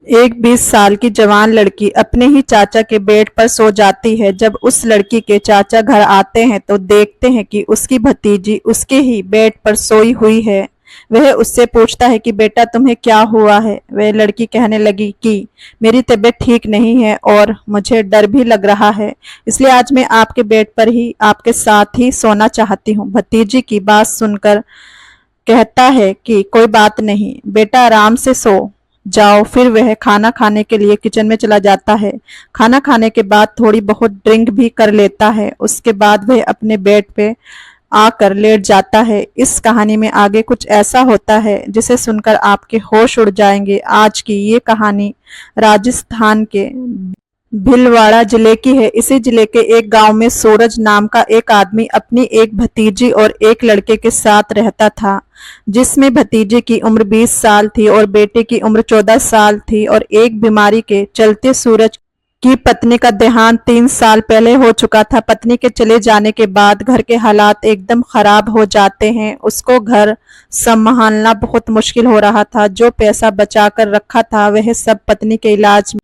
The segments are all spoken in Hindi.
एक 20 साल की जवान लड़की अपने ही चाचा के बेड पर सो जाती है। जब उस लड़की के चाचा घर आते हैं तो देखते हैं कि उसकी भतीजी उसके ही बेड पर सोई हुई है। वह उससे पूछता है कि बेटा तुम्हें क्या हुआ है। वह लड़की कहने लगी कि मेरी तबीयत ठीक नहीं है और मुझे डर भी लग रहा है, इसलिए आज मैं आपके बेड पर ही आपके साथ ही सोना चाहती हूँ। भतीजी की बात सुनकर कहता है कि कोई बात नहीं बेटा, आराम से सो जाओ। फिर वह खाना खाने के लिए किचन में चला जाता है। खाना खाने के बाद थोड़ी बहुत ड्रिंक भी कर लेता है। उसके बाद वह अपने बेड पे आकर लेट जाता है। इस कहानी में आगे कुछ ऐसा होता है जिसे सुनकर आपके होश उड़ जाएंगे। आज की ये कहानी राजस्थान के भीलवाड़ा जिले की है। इसी जिले के एक गांव में सूरज नाम का एक आदमी अपनी एक भतीजी और एक लड़के के साथ रहता था, जिसमें भतीजे की उम्र 20 साल थी और बेटे की उम्र 14 साल थी। और एक बीमारी के चलते सूरज की पत्नी का देहांत 3 साल पहले हो चुका था। पत्नी के चले जाने के बाद घर के हालात एकदम खराब हो जाते हैं। उसको घर संभालना बहुत मुश्किल हो रहा था। जो पैसा बचा कर रखा था वह सब पत्नी के इलाज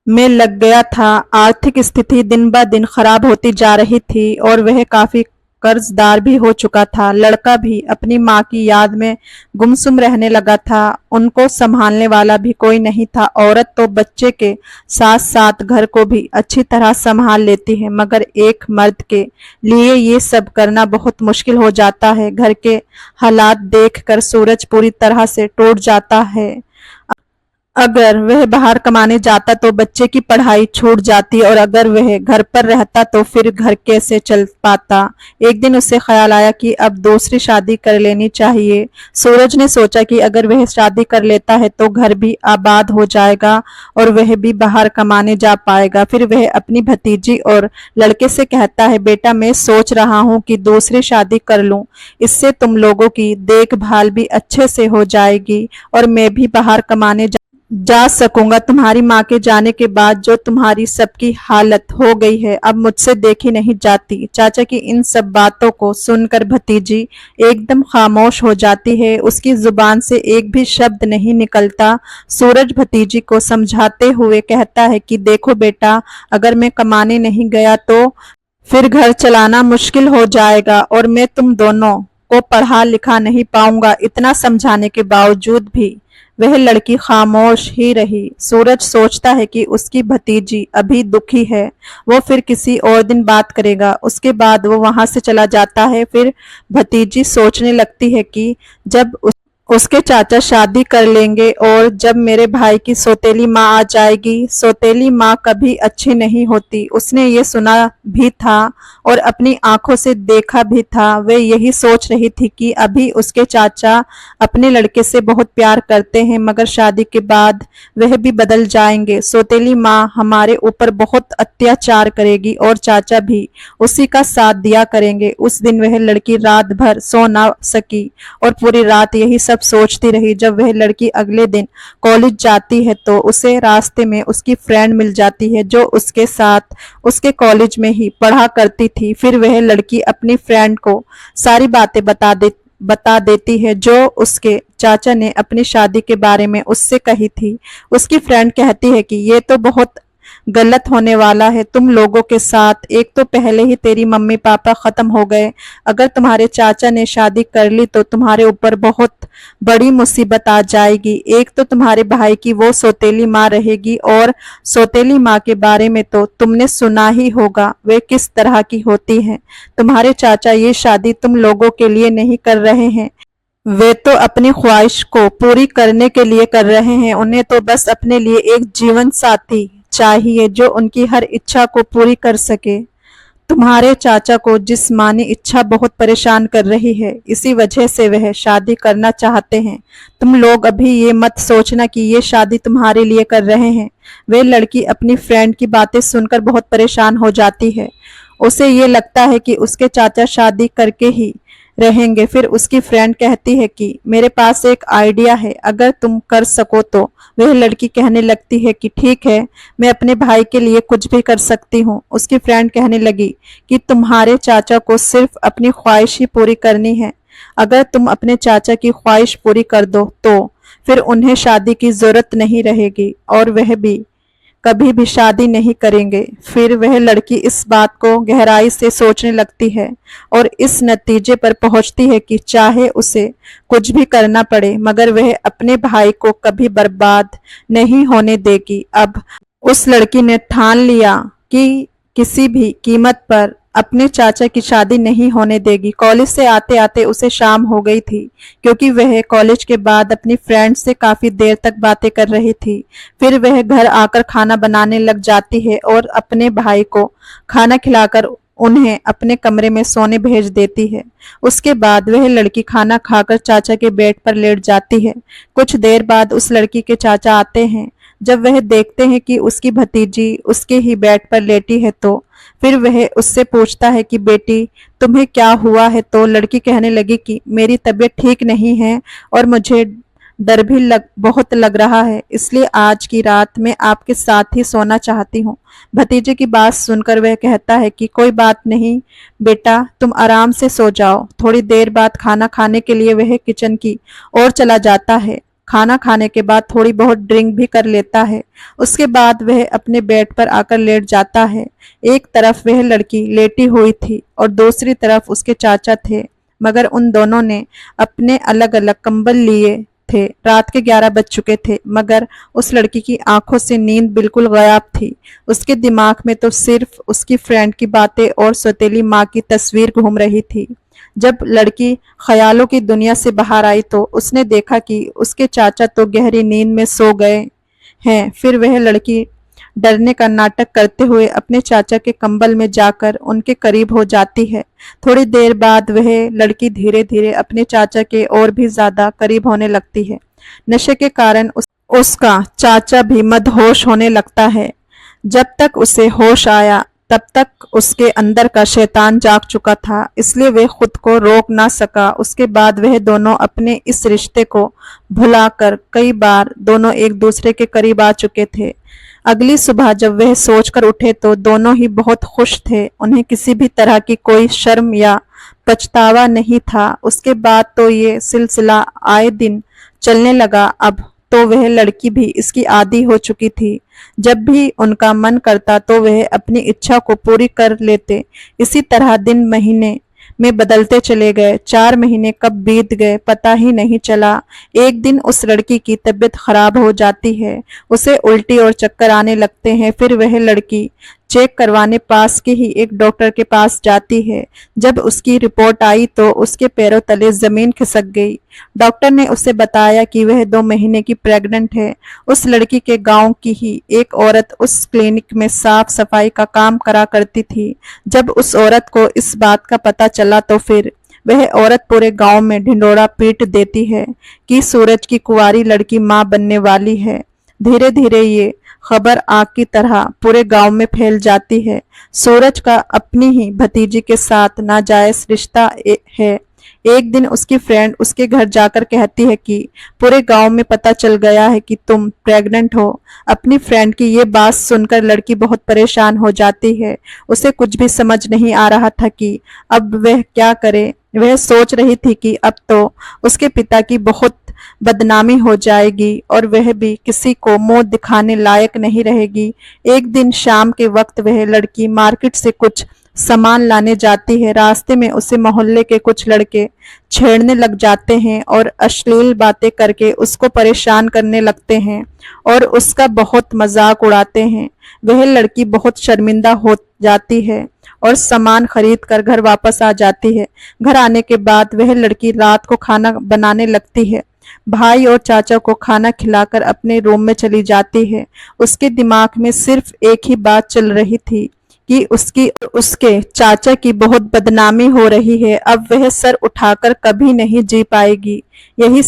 में लग गया था। आर्थिक स्थिति दिन ब दिन खराब होती जा रही थी और वह काफी कर्जदार भी हो चुका था। लड़का भी अपनी माँ की याद में गुमसुम रहने लगा था। उनको संभालने वाला भी कोई नहीं था। औरत तो बच्चे के साथ साथ घर को भी अच्छी तरह संभाल लेती है, मगर एक मर्द के लिए ये सब करना बहुत मुश्किल हो जाता है। घर के हालात देखकर सूरज पूरी तरह से टूट जाता है। अगर वह बाहर कमाने जाता तो बच्चे की पढ़ाई छूट जाती और अगर वह घर पर रहता तो फिर घर कैसे चल पाता। एक दिन उसे ख्याल आया कि अब दूसरी शादी कर लेनी चाहिए। सूरज ने सोचा कि अगर वह शादी कर लेता है तो घर भी आबाद हो जाएगा और वह भी बाहर कमाने जा पाएगा। फिर वह अपनी भतीजी और लड़के से कहता है, बेटा मैं सोच रहा हूँ कि दूसरी शादी कर लूँ, इससे तुम लोगों की देखभाल भी अच्छे से हो जाएगी और मैं भी बाहर कमाने जा सकूंगा। तुम्हारी माँ के जाने के बाद जो तुम्हारी सबकी हालत हो गई है अब मुझसे देखी नहीं जाती। चाचा की इन सब बातों को सुनकर भतीजी एकदम खामोश हो जाती है। उसकी जुबान से एक भी शब्द नहीं निकलता। सूरज भतीजी को समझाते हुए कहता है कि देखो बेटा, अगर मैं कमाने नहीं गया तो फिर घर चलाना मुश्किल हो जाएगा और मैं तुम दोनों को पढ़ा लिखा नहीं पाऊंगा। इतना समझाने के बावजूद भी वह लड़की खामोश ही रही। सूरज सोचता है कि उसकी भतीजी अभी दुखी है, वो फिर किसी और दिन बात करेगा। उसके बाद वो वहां से चला जाता है। फिर भतीजी सोचने लगती है कि जब उसके चाचा शादी कर लेंगे और जब मेरे भाई की सौतेली माँ आ जाएगी। सौतेली माँ कभी अच्छी नहीं होती, उसने ये सुना भी था और अपनी आंखों से देखा भी था। वे यही सोच रही थी कि अभी उसके चाचा अपने लड़के से बहुत प्यार करते हैं, मगर शादी के बाद वह भी बदल जाएंगे। सौतेली माँ हमारे ऊपर बहुत अत्याचार करेगी और चाचा भी उसी का साथ दिया करेंगे। उस दिन वह लड़की रात भर सो ना सकी और पूरी रात यही सब सोचती रही। जब वह लड़की अगले दिन कॉलेज जाती है तो उसे रास्ते में उसकी फ्रेंड मिल जाती है जो उसके साथ उसके कॉलेज में ही पढ़ा करती थी। फिर वह लड़की अपनी फ्रेंड को सारी बातें बता देती है जो उसके चाचा ने अपनी शादी के बारे में उससे कही थी। उसकी फ्रेंड कहती है कि ये तो बहुत गलत होने वाला है तुम लोगों के साथ। एक तो पहले ही तेरी मम्मी पापा खत्म हो गए, अगर तुम्हारे चाचा ने शादी कर ली तो तुम्हारे ऊपर बहुत बड़ी मुसीबत आ जाएगी। एक तो तुम्हारे भाई की वो सौतेली माँ रहेगी और सौतेली माँ के बारे में तो तुमने सुना ही होगा वे किस तरह की होती हैं। तुम्हारे चाचा ये शादी तुम लोगों के लिए नहीं कर रहे हैं, वे तो अपनी ख्वाहिश को पूरी करने के लिए कर रहे हैं। उन्हें तो बस अपने लिए एक जीवन साथी चाहिए जो उनकी हर इच्छा को पूरी कर सके। तुम्हारे चाचा को जिस्मानी इच्छा बहुत परेशान कर रही है, इसी वजह से वह शादी करना चाहते हैं। तुम लोग अभी ये मत सोचना कि ये शादी तुम्हारे लिए कर रहे हैं। वे लड़की अपनी फ्रेंड की बातें सुनकर बहुत परेशान हो जाती है। उसे ये लगता है कि उसके चाचा शादी करके ही रहेंगे। फिर उसकी फ्रेंड कहती है कि मेरे पास एक आइडिया है, अगर तुम कर सको तो। वह लड़की कहने लगती है कि ठीक है, मैं अपने भाई के लिए कुछ भी कर सकती हूँ। उसकी फ्रेंड कहने लगी कि तुम्हारे चाचा को सिर्फ अपनी ख्वाहिश ही पूरी करनी है, अगर तुम अपने चाचा की ख्वाहिश पूरी कर दो तो फिर उन्हें शादी की जरूरत नहीं रहेगी और वह भी कभी भी शादी नहीं करेंगे। फिर वह लड़की इस बात को गहराई से सोचने लगती है और इस नतीजे पर पहुंचती है कि चाहे उसे कुछ भी करना पड़े मगर वह अपने भाई को कभी बर्बाद नहीं होने देगी। अब उस लड़की ने ठान लिया कि किसी भी कीमत पर अपने चाचा की शादी नहीं होने देगी। कॉलेज से आते आते उसे शाम हो गई थी क्योंकि वह कॉलेज के बाद अपनी फ्रेंड से काफी देर तक बातें कर रही थी। फिर वह घर आकर खाना बनाने लग जाती है और अपने भाई को खाना खिलाकर उन्हें अपने कमरे में सोने भेज देती है। उसके बाद वह लड़की खाना खाकर चाचा के बेड पर लेट जाती है। कुछ देर बाद उस लड़की के चाचा आते हैं। जब वह देखते हैं कि उसकी भतीजी उसके ही बेड पर लेटी है तो फिर वह उससे पूछता है कि बेटी तुम्हें क्या हुआ है। तो लड़की कहने लगी कि मेरी तबीयत ठीक नहीं है और मुझे डर भी बहुत लग रहा है, इसलिए आज की रात मैं आपके साथ ही सोना चाहती हूँ। भतीजे की बात सुनकर वह कहता है कि कोई बात नहीं बेटा, तुम आराम से सो जाओ। थोड़ी देर बाद खाना खाने के लिए वह किचन की ओर चला जाता है। खाना खाने के बाद थोड़ी बहुत ड्रिंक भी कर लेता है। उसके बाद वह अपने बेड पर आकर लेट जाता है। एक तरफ वह लड़की लेटी हुई थी और दूसरी तरफ उसके चाचा थे, मगर उन दोनों ने अपने अलग अलग कंबल लिए थे। रात के 11 बज चुके थे मगर उस लड़की की आंखों से नींद बिल्कुल गायब थी। उसके दिमाग में तो सिर्फ उसकी फ्रेंड की बातें और सौतेली माँ की तस्वीर घूम रही थी। जब लड़की ख्यालों की दुनिया से बाहर आई तो उसने देखा कि उसके चाचा तो गहरी नींद में सो गए हैं। फिर वह लड़की डरने का नाटक करते हुए अपने चाचा के कंबल में जाकर उनके करीब हो जाती है। थोड़ी देर बाद वह लड़की धीरे धीरे अपने चाचा के और भी ज्यादा करीब होने लगती है। नशे के कारण उसका चाचा भी मदहोश होने लगता है। जब तक उसे होश आया तब तक उसके अंदर का शैतान जाग चुका था, इसलिए वह खुद को रोक ना सका। उसके बाद वह दोनों अपने इस रिश्ते को भुलाकर कई बार दोनों एक दूसरे के करीब आ चुके थे। अगली सुबह जब वह सोचकर उठे तो दोनों ही बहुत खुश थे। उन्हें किसी भी तरह की कोई शर्म या पछतावा नहीं था। उसके बाद तो ये सिलसिला आए दिन चलने लगा। अब तो वह लड़की भी इसकी आदी हो चुकी थी। जब भी उनका मन करता तो वह अपनी इच्छा को पूरी कर लेते। इसी तरह दिन महीने में बदलते चले गए। 4 महीने कब बीत गए पता ही नहीं चला। एक दिन उस लड़की की तबीयत खराब हो जाती है। उसे उल्टी और चक्कर आने लगते हैं। फिर वह लड़की चेक करवाने पास के ही एक डॉक्टर के पास जाती है। जब उसकी रिपोर्ट आई तो उसके पैरों तले जमीन खिसक गई। डॉक्टर ने उसे बताया कि वह 2 महीने की प्रेग्नेंट है। उस लड़की के गांव की ही एक औरत उस क्लिनिक में साफ सफाई का काम करा करती थी। जब उस औरत को इस बात का पता चला तो फिर वह औरत पूरे गांव में ढिंडोरा पीट देती है कि सूरज की कुंवारी लड़की मां बनने वाली है। धीरे धीरे ये खबर आग की तरह पूरे गांव में फैल जाती है। सूरज का अपनी ही भतीजी के साथ नाजायज रिश्ता है। एक दिन उसकी फ्रेंड उसके घर जाकर कहती है कि पूरे गांव में पता चल गया है कि तुम प्रेग्नेंट हो। अपनी फ्रेंड की ये बात सुनकर लड़की बहुत परेशान हो जाती है। उसे कुछ भी समझ नहीं आ रहा था कि अब वह क्या करे। वह सोच रही थी कि अब तो उसके पिता की बहुत बदनामी हो जाएगी और वह भी किसी को मुंह दिखाने लायक नहीं रहेगी। एक दिन शाम के वक्त वह लड़की मार्केट से कुछ सामान लाने जाती है। रास्ते में उसे मोहल्ले के कुछ लड़के छेड़ने लग जाते हैं और अश्लील बातें करके उसको परेशान करने लगते हैं और उसका बहुत मजाक उड़ाते हैं। वह लड़की बहुत शर्मिंदा हो जाती है और सामान खरीद कर घर वापस आ जाती है। घर आने के बाद वह लड़की रात को खाना बनाने लगती है। भाई और चाचा को खाना खिलाकर अपने रूम में चली जाती है। उसके दिमाग में सिर्फ एक ही बात चल रही थी कि उसकी उसके चाचा की बहुत बदनामी हो रही है। अब वह सर उठाकर कभी नहीं जी पाएगी। यही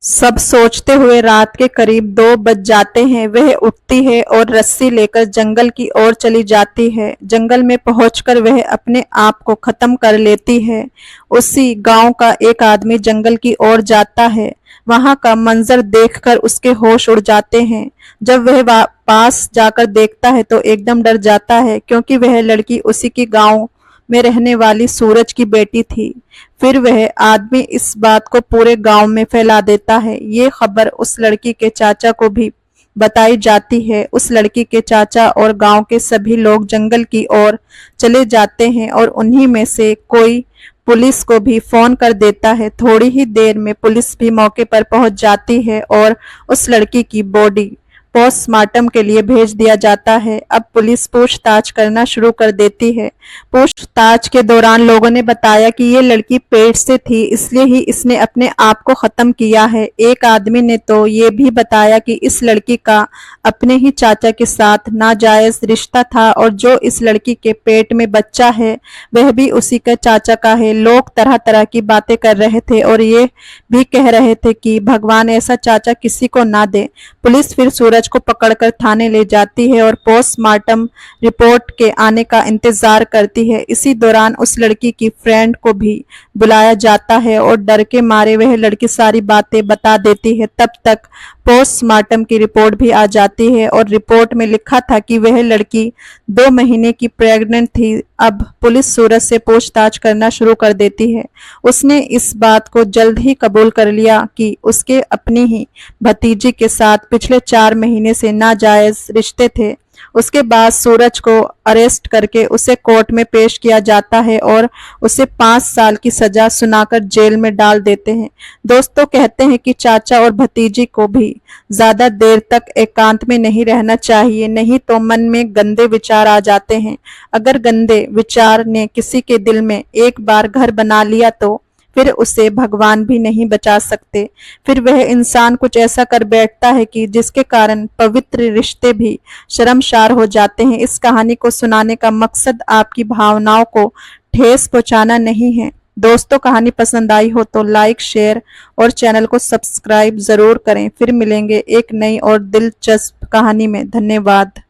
सब सोचते हुए रात के करीब 2 बज जाते हैं। वह उठती है और रस्सी लेकर जंगल की ओर चली जाती है। जंगल में पहुंचकर वह अपने आप को खत्म कर लेती है। उसी गांव का एक आदमी जंगल की ओर जाता है। वहां का मंजर देखकर उसके होश उड़ जाते हैं। जब वह पास जाकर देखता है तो एकदम डर जाता है क्योंकि वह लड़की उसी की गांव में रहने वाली सूरज की बेटी थी। फिर वह आदमी इस बात को पूरे गांव में फैला देता है। ये खबर उस लड़की के चाचा को भी बताई जाती है। उस लड़की के चाचा और गांव के सभी लोग जंगल की ओर चले जाते हैं और उन्हीं में से कोई पुलिस को भी फोन कर देता है। थोड़ी ही देर में पुलिस भी मौके पर पहुंच जाती है और उस लड़की की बॉडी पोस्टमार्टम के लिए भेज दिया जाता है। अब पुलिस पूछताछ करना शुरू कर देती है। पूछताछ के दौरान लोगों ने बताया कि ये लड़की पेट से थी, इसलिए ही इसने अपने आप को खत्म किया है। एक आदमी ने तो ये भी बताया कि इस लड़की का अपने ही चाचा के साथ नाजायज रिश्ता था और जो इस लड़की के पेट में बच्चा है वह भी उसी के चाचा का है। लोग तरह तरह की बातें कर रहे थे और ये भी कह रहे थे कि भगवान ऐसा चाचा किसी को ना दे। पुलिस फिर सूरज को पकड़कर थाने ले जाती है और पोस्टमार्टम रिपोर्ट के आने का इंतजार करती है। इसी दौरान उस लड़की की फ्रेंड को भी बुलाया जाता है और डर के मारे वह लड़की सारी बातें बता देती है। तब तक पोस्टमार्टम की रिपोर्ट भी आ जाती है और रिपोर्ट में लिखा था कि वह लड़की 2 महीने की प्रेग्नेंट थी। अब पुलिस सूरज से पूछताछ करना शुरू कर देती है। उसने इस बात को जल्द ही कबूल कर लिया कि उसके अपनी ही भतीजी के साथ पिछले 4 महीने से नाजायज रिश्ते थे। उसके बाद सूरज को अरेस्ट करके उसे कोर्ट में पेश किया जाता है और उसे 5 साल की सजा सुनाकर जेल में डाल देते हैं। दोस्तों कहते हैं कि चाचा और भतीजी को भी ज्यादा देर तक एकांत में नहीं रहना चाहिए, नहीं तो मन में गंदे विचार आ जाते हैं। अगर गंदे विचार ने किसी के दिल में एक बार घर बना लिया तो फिर उसे भगवान भी नहीं बचा सकते। फिर वह इंसान कुछ ऐसा कर बैठता है कि जिसके कारण पवित्र रिश्ते भी शर्मसार हो जाते हैं। इस कहानी को सुनाने का मकसद आपकी भावनाओं को ठेस पहुंचाना नहीं है। दोस्तों कहानी पसंद आई हो तो लाइक, शेयर और चैनल को सब्सक्राइब जरूर करें। फिर मिलेंगे एक नई और दिलचस्प कहानी में। धन्यवाद।